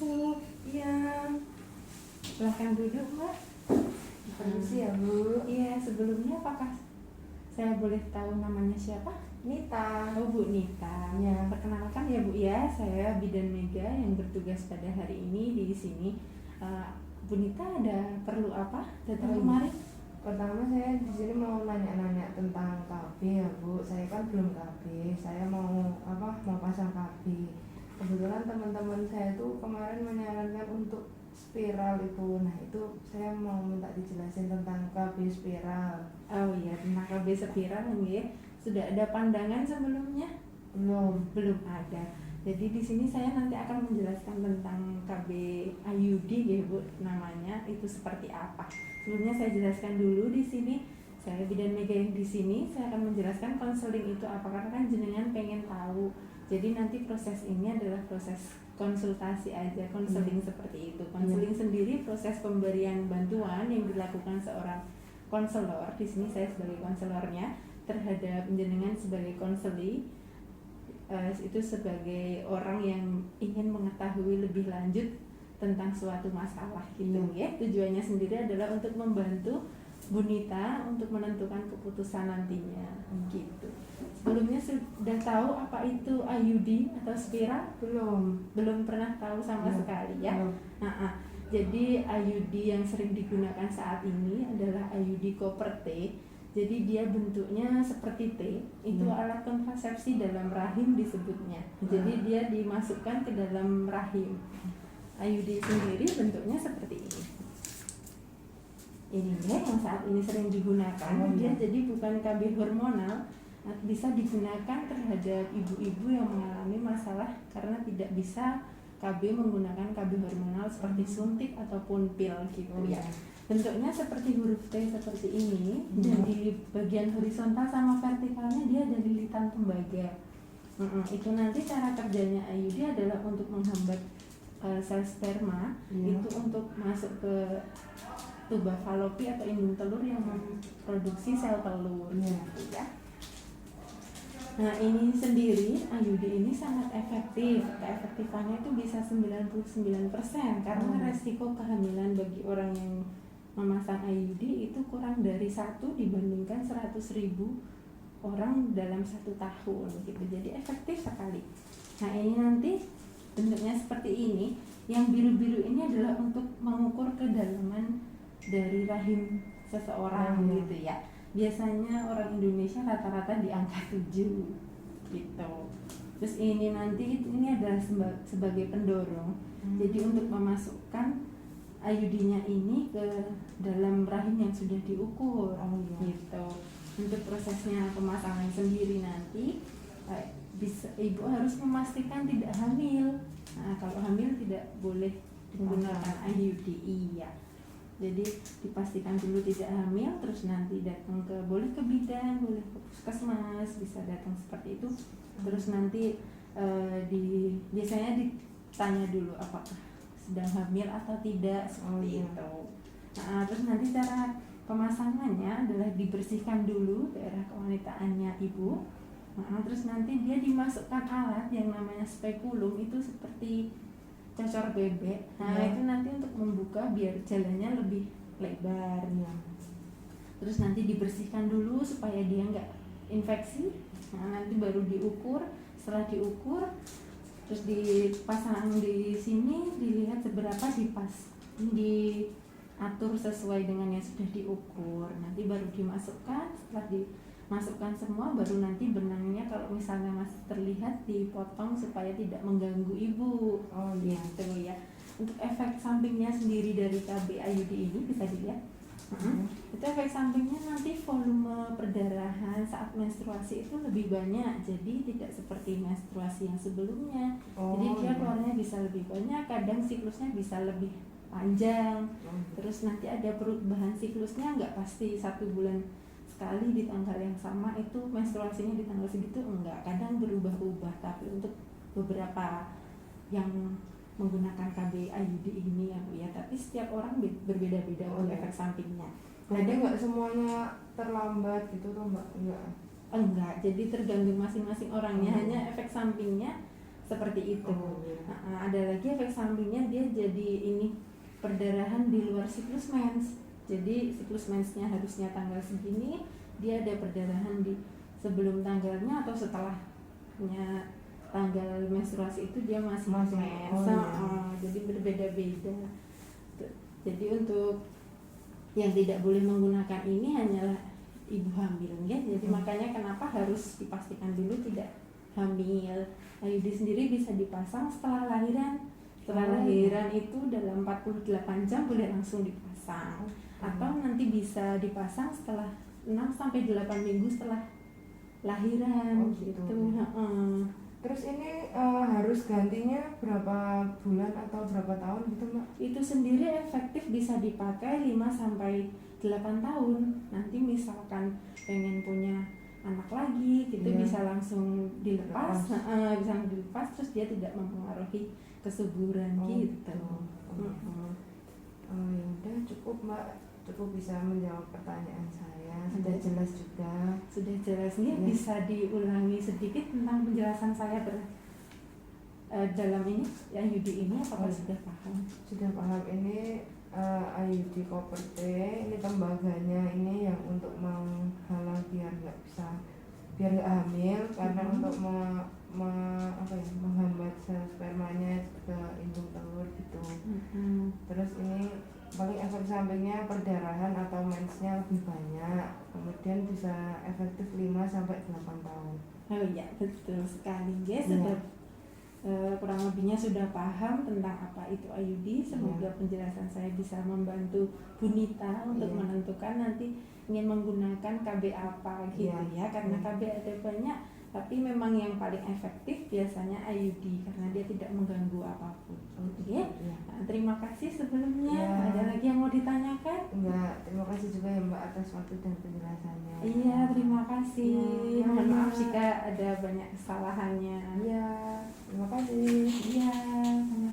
masuk. Iya. Silahkan duduk, Mbak. Permisi ya, Bu. Iya, sebelumnya apakah saya boleh tahu namanya siapa? Nita. Oh, Bu Nita. Ya. Perkenalkan ya, Bu ya. Saya Bidan Mega yang bertugas pada hari ini di sini. Bu Nita ada perlu apa datang kemarin? Pertama saya di sini mau nanya-nanya tentang KB ya, Bu. Saya kan belum KB. Saya mau pasang KB. Kebetulan teman-teman saya tuh kemarin menyarankan untuk spiral itu. Nah, itu saya mau minta dijelasin tentang KB spiral. Oh iya, tentang KB spiral ya. Sudah ada pandangan sebelumnya? Belum ada. Jadi di sini saya nanti akan menjelaskan tentang KB IUD ya, Bu, namanya itu seperti apa. Sebelumnya saya jelaskan dulu di sini. Saya Bidan Mega yang di sini, saya akan menjelaskan konseling itu apa, karena kan jenengan pengen tahu. Jadi nanti proses ini adalah proses konsultasi aja, konseling seperti itu. Konseling sendiri proses pemberian bantuan yang dilakukan seorang konselor. Di sini saya sebagai konselornya terhadap jenengan sebagai konseli. Itu sebagai orang yang ingin mengetahui lebih lanjut tentang suatu masalah gitu ya. Tujuannya sendiri adalah untuk membantu Bu Nita untuk menentukan keputusan nantinya gitu. Sebelumnya sudah tahu apa itu IUD atau spiral? Belum pernah tahu sama sekali ya. Jadi IUD yang sering digunakan saat ini adalah IUD copper T. Jadi dia bentuknya seperti T, itu alat kontrasepsi dalam rahim disebutnya. Jadi dia dimasukkan ke dalam rahim. IUD sendiri bentuknya seperti ini. Ini ya yang saat ini sering digunakan. Dia jadi bukan KB hormonal, bisa digunakan terhadap ibu-ibu yang mengalami masalah karena tidak bisa KB menggunakan KB hormonal seperti suntik ataupun pil gitu ya. Bentuknya seperti huruf T seperti ini, dan di bagian horizontal sama vertikalnya dia ada lilitan tembaga. Itu nanti cara kerjanya IUD adalah untuk menghambat sel sperma itu untuk masuk ke tuba falopi atau indung telur yang memproduksi sel telur. Gitu ya. Nah, ini sendiri IUD ini sangat efektif. Keefektifannya itu bisa 99% karena resiko kehamilan bagi orang yang memasang IUD itu kurang dari 1 dibandingkan 100.000 orang dalam 1 tahun gitu. Jadi efektif sekali. Nah, ini nanti bentuknya seperti ini. Yang biru-biru ini adalah untuk mengukur kedalaman dari rahim seseorang gitu ya. Biasanya orang Indonesia rata-rata di angka 7 gitu. Terus ini nanti ini adalah sebagai pendorong. Jadi untuk memasukkan IUD-nya ini ke dalam rahim yang sudah diukur gitu. Untuk prosesnya pemasangan sendiri nanti ibu harus memastikan tidak hamil. Nah, kalau hamil tidak boleh menggunakan IUD. Iya. Jadi dipastikan dulu tidak hamil, terus nanti datang boleh ke bidan, boleh ke puskesmas, bisa datang seperti itu. Terus nanti biasanya ditanya dulu apakah sedang hamil atau tidak seperti itu. Nah, terus nanti cara pemasangannya adalah dibersihkan dulu daerah kewanitaannya ibu. Nah, terus nanti dia dimasukkan alat yang namanya spekulum, itu seperti cocor bebek. Nah, itu nanti untuk membuka biar jalannya lebih lebar. Terus nanti dibersihkan dulu supaya dia nggak infeksi. Nah, nanti baru diukur. Setelah diukur, terus dipasang di sini, dilihat seberapa diatur sesuai dengan yang sudah diukur. Nanti baru dimasukkan. Setelah dimasukkan semua, baru nanti benangnya kalau misalnya masih terlihat dipotong supaya tidak mengganggu ibu. Gitu ya. Untuk efek sampingnya sendiri dari KB IUD ini bisa dilihat. Itu efek sampingnya nanti volume perdarahan saat menstruasi itu lebih banyak, jadi tidak seperti menstruasi yang sebelumnya. Jadi dia keluarnya bisa lebih banyak, kadang siklusnya bisa lebih panjang. Terus nanti ada perubahan siklusnya, nggak pasti 1 bulan sekali di tanggal yang sama itu menstruasinya di tanggal segitu, enggak, kadang berubah-ubah. Tapi untuk beberapa yang menggunakan KB IUD ini ya Bu ya, tapi setiap orang berbeda-beda efek sampingnya. Jadi nggak semuanya terlambat gitu tuh Mbak? Enggak, jadi tergantung masing-masing orangnya. Hanya efek sampingnya seperti itu. Oh, iya. Ada lagi efek sampingnya, dia jadi ini perdarahan di luar siklus mens. Jadi siklus mensnya harusnya tanggal segini, dia ada perdarahan di sebelum tanggalnya atau setelahnya tanggal menstruasi itu dia masih Masih, mens. oh, iya. Jadi berbeda-beda. Jadi untuk yang tidak boleh menggunakan ini hanyalah ibu hamil ya. Jadi makanya kenapa harus dipastikan dulu tidak hamil. IUD sendiri bisa dipasang setelah lahiran. Setelah lahiran itu dalam 48 jam boleh langsung dipasang. Atau nanti bisa dipasang setelah 6-8 minggu setelah lahiran. Oh, gitu. Terus ini harus gantinya berapa bulan atau berapa tahun gitu Mbak? Itu sendiri efektif bisa dipakai 5-8 tahun. Nanti misalkan pengen punya anak lagi gitu, Iya. bisa langsung dilepas. Bisa dilepas terus dia tidak mempengaruhi kesuburan gitu. Oh ya udah, cukup Mbak, cukup bisa menjawab pertanyaan saya, sudah jelas juga. Sudah jelas nih. Iya. Bisa diulangi sedikit tentang penjelasan saya dalam ini IUD ini, apakah sudah paham? Sudah paham. Ini IUD Copper T, ini tembaganya ini yang untuk menghalang biar nggak hamil, karena untuk menghambat sel spermanya ke indung telur gitu. Terus ini paling efek sampingnya perdarahan atau mensnya lebih banyak, kemudian bisa efektif 5-8 tahun. Oh iya, betul sekali guys. Iya. Sudah kurang lebihnya sudah paham tentang apa itu IUD. Semoga penjelasan saya bisa membantu Bu Nita untuk menentukan nanti ingin menggunakan KB apa gitu ya. Karena KB ada banyak, tapi memang yang paling efektif biasanya IUD karena dia tidak mengganggu apapun. Oke. Nah, terima kasih sebelumnya. Ada lagi yang mau ditanyakan? Enggak, terima kasih juga ya Mbak atas waktu dan penjelasannya. Iya, terima kasih. Iya. Mohon maaf jika ada banyak kesalahannya. Iya, terima kasih. Iya, sama.